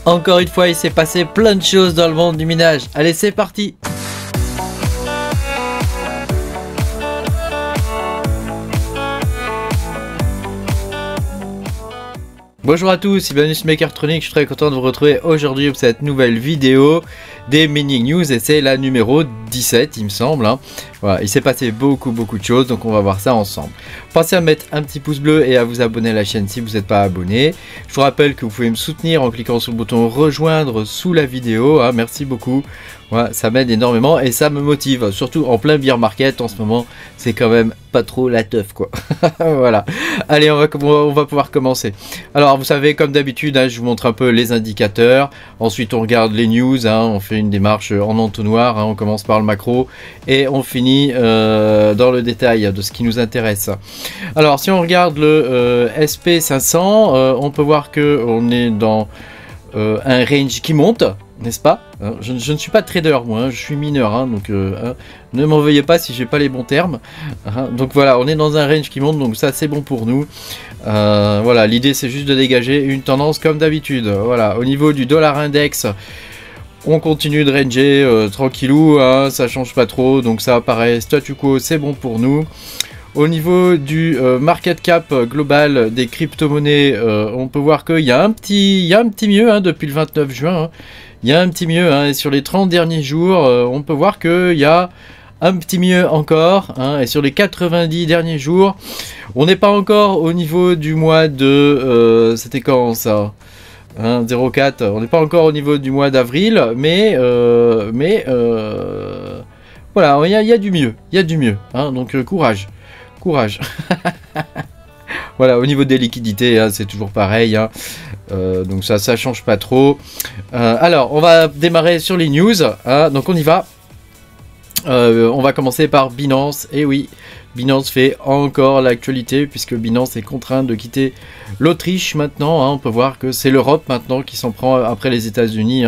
Encore une fois, il s'est passé plein de choses dans le monde du minage. Allez, c'est parti! Bonjour à tous et bienvenue sur Makertronic, je suis très content de vous retrouver aujourd'hui pour cette nouvelle vidéo des Mining News et c'est la numéro 17 il me semble. Voilà, il s'est passé beaucoup de choses donc on va voir ça ensemble. Pensez à mettre un petit pouce bleu et à vous abonner à la chaîne si vous n'êtes pas abonné. Je vous rappelle que vous pouvez me soutenir en cliquant sur le bouton rejoindre sous la vidéo, merci beaucoup. Voilà, ça m'aide énormément et ça me motive, surtout en plein bear market en ce moment, c'est quand même pas trop la teuf quoi. Voilà, allez on va pouvoir commencer. Alors vous savez comme d'habitude, je vous montre un peu les indicateurs, ensuite on regarde les news, on fait une démarche en entonnoir, on commence par le macro et on finit dans le détail de ce qui nous intéresse. Alors si on regarde le SP500, on peut voir que on est dans un range qui monte, n'est-ce pas? Je ne suis pas trader moi, je suis mineur, donc ne m'en veuillez pas si j'ai pas les bons termes. Donc voilà, on est dans un range qui monte, donc ça c'est bon pour nous. Voilà, l'idée c'est juste de dégager une tendance comme d'habitude. Voilà, au niveau du dollar index, on continue de ranger tranquillou, ça change pas trop, donc ça apparaît statu quo, c'est bon pour nous. Au niveau du market cap global des crypto-monnaies, on peut voir qu'il y a un petit mieux depuis le 29 juin. Il y a un petit mieux, et sur les 30 derniers jours, on peut voir qu'il y a un petit mieux encore. Et sur les 90 derniers jours, on n'est pas encore au niveau du mois de... c'était quand ça 04, on n'est pas encore au niveau du mois d'avril, mais voilà, il y a du mieux. Il y a du mieux. Donc courage. Courage. Voilà, au niveau des liquidités, c'est toujours pareil. Donc ça change pas trop. Alors, on va démarrer sur les news. Donc on y va. On va commencer par Binance. Et oui, Binance fait encore l'actualité puisque Binance est contraint de quitter l'Autriche maintenant. On peut voir que c'est l'Europe maintenant qui s'en prend après les États-Unis.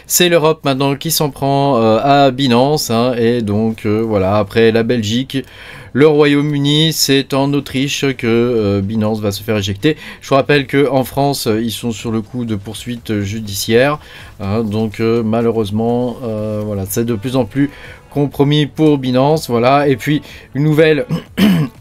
C'est l'Europe maintenant qui s'en prend à Binance. Et donc voilà, après la Belgique, le Royaume-Uni, c'est en Autriche que Binance va se faire éjecter. Je vous rappelle qu'en France, ils sont sur le coup de poursuites judiciaires. Donc malheureusement, voilà, c'est de plus en plus compromis pour Binance. Voilà. Et puis une nouvelle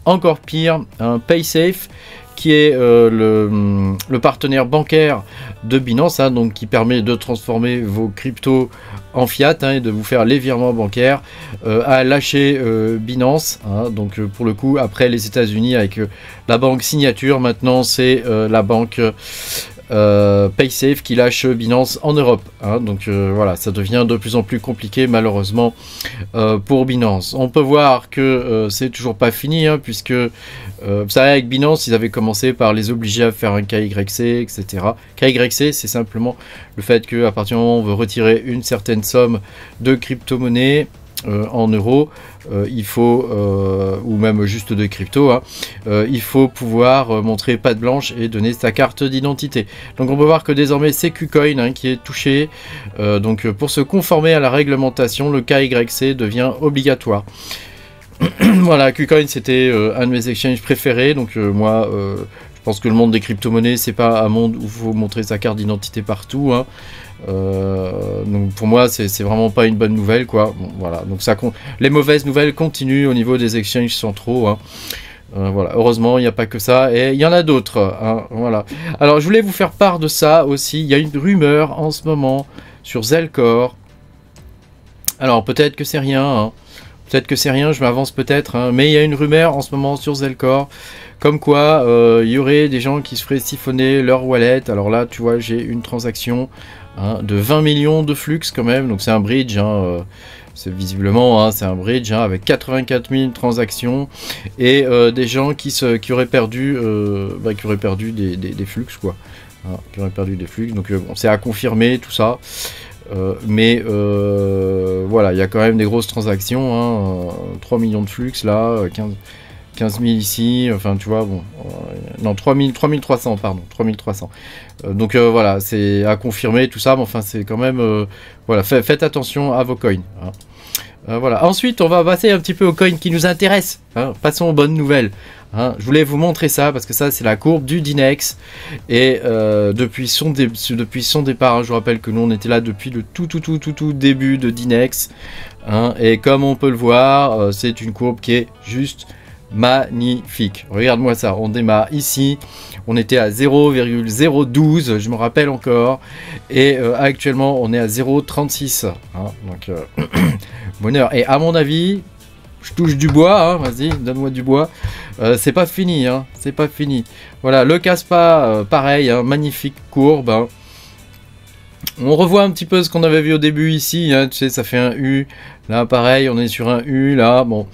encore pire, PaySafe, qui est le partenaire bancaire de Binance, donc qui permet de transformer vos cryptos en fiat et de vous faire les virements bancaires, a lâché Binance. Donc pour le coup, après les États-Unis avec la banque Signature, maintenant c'est la banque PaySafe qui lâche Binance en Europe. Donc voilà, ça devient de plus en plus compliqué malheureusement pour Binance. On peut voir que c'est toujours pas fini, puisque vous savez avec Binance ils avaient commencé par les obliger à faire un KYC, etc. KYC c'est simplement le fait qu'à partir du moment où on veut retirer une certaine somme de crypto-monnaie en euros, il faut, ou même juste de crypto, il faut pouvoir montrer patte blanche et donner sa carte d'identité. Donc on peut voir que désormais c'est KuCoin qui est touché. Donc pour se conformer à la réglementation, le KYC devient obligatoire. Voilà, KuCoin c'était un de mes exchanges préférés. Donc moi, je pense que le monde des crypto-monnaies, c'est pas un monde où il faut montrer sa carte d'identité partout. Donc pour moi c'est vraiment pas une bonne nouvelle quoi. Bon, voilà, donc ça les mauvaises nouvelles continuent au niveau des exchanges centraux. Voilà, heureusement il n'y a pas que ça et il y en a d'autres. Voilà. Alors je voulais vous faire part de ça aussi. Il y a une rumeur en ce moment sur Zelcore. Alors peut-être que c'est rien. Peut-être que c'est rien, je m'avance peut-être, mais il y a une rumeur en ce moment sur Zelcore, comme quoi il y aurait des gens qui se feraient siphonner leur wallet. Alors là, tu vois, j'ai une transaction de 20 millions de flux quand même, donc c'est un bridge, c'est visiblement, c'est un bridge avec 84 000 transactions et des gens qui auraient perdu, des flux, quoi. Qui auraient perdu des flux, donc bon, c'est à confirmer tout ça. Mais voilà, il y a quand même des grosses transactions, 3 millions de flux là, 15 000 ici, enfin tu vois, bon, non 3300, pardon, 3300. Donc voilà, c'est à confirmer tout ça, mais enfin c'est quand même, voilà, faites attention à vos coins. Voilà. Ensuite, on va passer un petit peu aux coins qui nous intéressent. Hein. Passons aux bonnes nouvelles. Hein. Je voulais vous montrer ça parce que ça, c'est la courbe du Dinex. Et depuis son départ, hein, je vous rappelle que nous, on était là depuis le tout début de Dinex. Hein. Et comme on peut le voir, c'est une courbe qui est juste magnifique. Regarde-moi ça. On démarre ici. On était à 0,012, je me rappelle encore. Et actuellement, on est à 0,36. Hein, donc, bonheur. Et à mon avis, je touche du bois. Hein, vas-y, donne-moi du bois. C'est pas fini. Hein, c'est pas fini. Voilà, le Kaspa, pareil. Hein, magnifique courbe. Hein. On revoit un petit peu ce qu'on avait vu au début ici. Hein, tu sais, ça fait un U. Là, pareil, on est sur un U. Là, bon,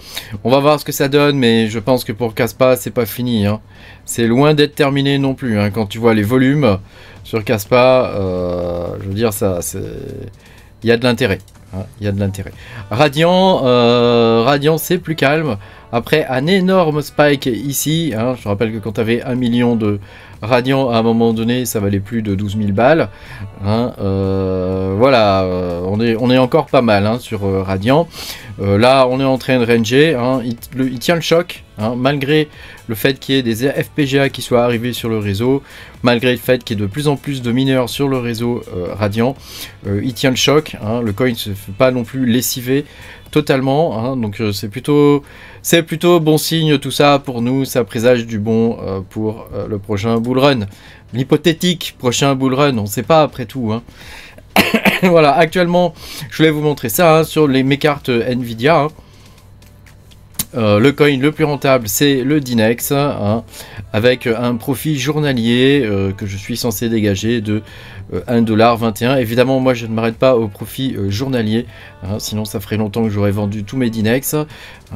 on va voir ce que ça donne. Mais je pense que pour Kaspa, c'est pas fini. Hein. C'est loin d'être terminé non plus. Hein. Quand tu vois les volumes sur Kaspa, je veux dire, ça, il y a de l'intérêt. Hein. Il y a de l'intérêt. Radiant, c'est plus calme. Après un énorme spike ici. Hein. Je rappelle que quand tu avais 1 million de Radiant, à un moment donné, ça valait plus de 12 000 balles. Hein. Voilà, on est encore pas mal hein, sur Radiant. Là, on est en train de ranger. Hein. Il tient le choc, hein, malgré le fait qu'il y ait des FPGA qui soient arrivés sur le réseau, malgré le fait qu'il y ait de plus en plus de mineurs sur le réseau Radiant. Il tient le choc. Hein. Le coin ne se fait pas non plus lessiver totalement. Hein. Donc, c'est plutôt bon signe tout ça pour nous. Ça présage du bon pour le prochain bull run. L'hypothétique prochain bull run, on ne sait pas après tout. Hein. Voilà, actuellement, je voulais vous montrer ça hein, sur mes cartes Nvidia. Hein. Le coin le plus rentable, c'est le Dinex, hein, avec un profit journalier que je suis censé dégager de 1,21 $. Évidemment, moi, je ne m'arrête pas au profit journalier, hein, sinon ça ferait longtemps que j'aurais vendu tous mes Dinex.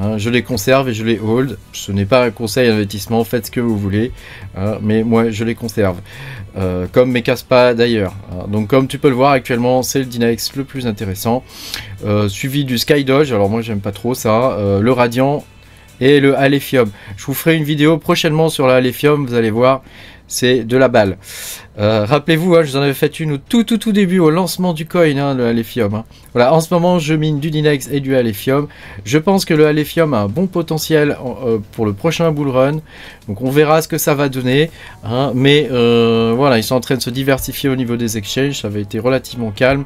Hein, je les conserve et je les hold. Ce n'est pas un conseil d'investissement, faites ce que vous voulez, hein, mais moi, je les conserve. Comme mes Kaspa d'ailleurs. Donc comme tu peux le voir actuellement, c'est le Dinex le plus intéressant, suivi du Skydoge. Alors moi j'aime pas trop ça, le Radiant et le Alephium. Je vous ferai une vidéo prochainement sur le Alephium, vous allez voir, c'est de la balle. Rappelez-vous, hein, je vous en avais fait une au tout début, au lancement du coin, hein, le Alephium. Hein. Voilà, en ce moment, je mine du Dinex et du Alephium. Je pense que le Alephium a un bon potentiel pour le prochain bull run. Donc, on verra ce que ça va donner. Hein, mais voilà, ils sont en train de se diversifier au niveau des exchanges. Ça avait été relativement calme.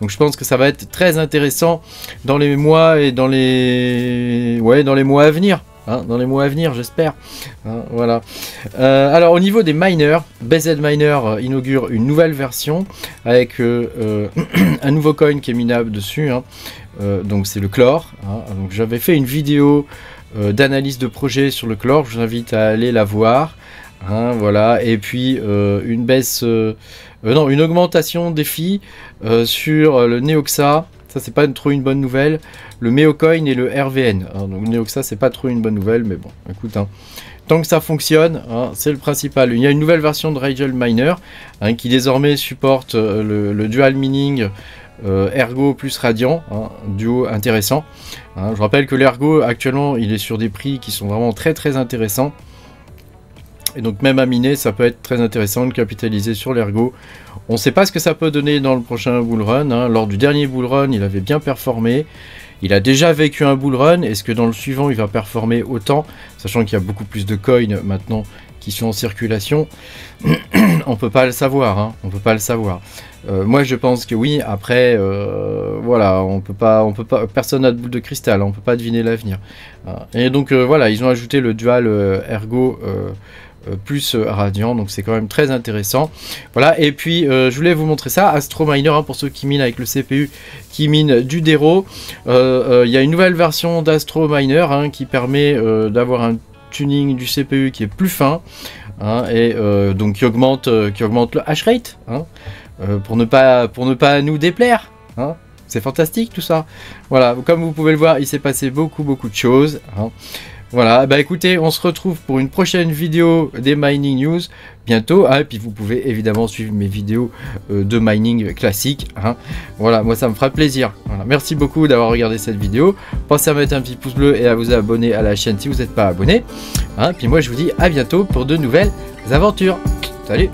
Donc, je pense que ça va être très intéressant dans les mois et dans les mois à venir. Hein, dans les mois à venir, j'espère. Hein, voilà. Alors, au niveau des miners, BZ Miner inaugure une nouvelle version avec un nouveau coin qui est minable dessus. Hein. Donc, c'est le Chlore. Hein. Donc, j'avais fait une vidéo d'analyse de projet sur le Chlore. Je vous invite à aller la voir. Hein, voilà. Et puis, une augmentation des fees sur le Neoxa. Ça, c'est pas trop une bonne nouvelle. Le Meocoin et le RVN. Hein, donc, Neoxa, c'est pas trop une bonne nouvelle, mais bon, écoute, hein, tant que ça fonctionne, hein, c'est le principal. Il y a une nouvelle version de Rigel Miner hein, qui désormais supporte le dual mining Ergo plus Radiant, hein, duo intéressant. Hein, je rappelle que l'Ergo, actuellement, il est sur des prix qui sont vraiment très intéressants. Et donc même à miner, ça peut être très intéressant de capitaliser sur l'Ergo. On ne sait pas ce que ça peut donner dans le prochain bull run. Hein. Lors du dernier bull run, il avait bien performé. Il a déjà vécu un bull run. Est-ce que dans le suivant, il va performer autant? Sachant qu'il y a beaucoup plus de coins maintenant qui sont en circulation. On peut pas le savoir. Hein. On peut pas le savoir. Moi, je pense que oui. Après, voilà, on peut pas. Personne n'a de boule de cristal. Hein. On peut pas deviner l'avenir. Et donc voilà, ils ont ajouté le dual Ergo plus Radiant, donc c'est quand même très intéressant. Voilà, et puis je voulais vous montrer ça, Astro Miner, hein, pour ceux qui minent avec le CPU, qui minent du Dero. Il y a une nouvelle version d'Astro Miner hein, qui permet d'avoir un tuning du CPU qui est plus fin, hein, et donc qui augmente le hash rate, hein, pour ne pas nous déplaire. Hein. C'est fantastique tout ça. Voilà, comme vous pouvez le voir, il s'est passé beaucoup de choses. Hein. Voilà, bah écoutez, on se retrouve pour une prochaine vidéo des Mining News bientôt. Hein, et puis vous pouvez évidemment suivre mes vidéos de mining classique. Hein. Voilà, moi ça me fera plaisir. Voilà, merci beaucoup d'avoir regardé cette vidéo. Pensez à mettre un petit pouce bleu et à vous abonner à la chaîne si vous n'êtes pas abonné. Hein, puis moi je vous dis à bientôt pour de nouvelles aventures. Salut!